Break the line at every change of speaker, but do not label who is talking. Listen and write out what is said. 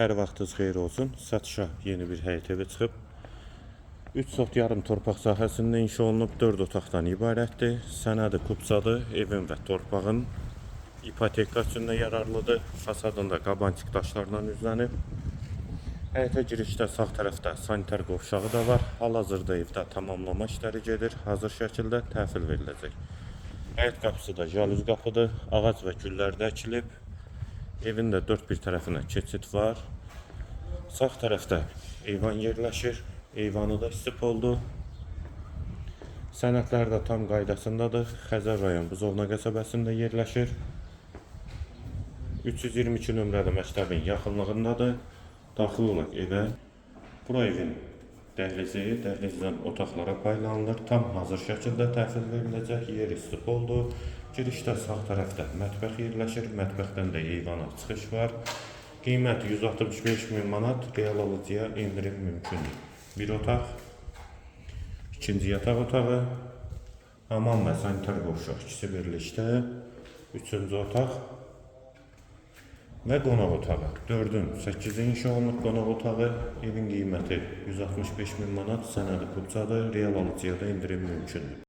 Hər vaxtınız xeyir olsun. Satışa yeni bir həyət evi çıxıb. 3 sot yarım torpaq sahəsində inşa olunub, 4 otaqdan ibarətdir. Sənədi kupsadır, evin və torpağın ipotekasında yararlıdır. Fasadında qabançıq daşlarla üzlənib. Həyətə girişdə sağ tərəfdə sanitar qovşağı da var. Hal-hazırda evdə tamamlama işləri gedir. Hazır şəkildə təhvil veriləcək. Həyət qapısı da jalüz qapıdır. Ağac və güllər də əkilib. Evin də dörd bir tərəfinə keçid var. Sağ tərəfdə eyvan yerləşir. Eyvanı da istif oldu. Sənədlər də tam qaydasındadır. Xəzər rayon Buzovna qəsəbəsində yerləşir. 322 nömrəli məktəbin yaxınlığındadır. Daxil olaq evə. Bura evin dəhlizi, dəhlizdən otaqlara paylanılır. Tam hazır şəkildə təhvil veriləcək. Yer istif oldu. Girişdə sağ tərəfdə mətbəx yerləşir. Mətbəxdən də eyvana çıxış var. Qiyməti 165.000 manat, real alıcıya indirim mümkündür. Bir otaq, ikinci yataq otağı, hamam və sanitar qovşaq ikisi birlikdə, üçüncü otaq və qonaq otağı. 4-ün 8-i inşa olunub qonaq otağı. Evin qiyməti 165.000 manat, sənədi kupsadır, real alıcıya da indirim mümkündür.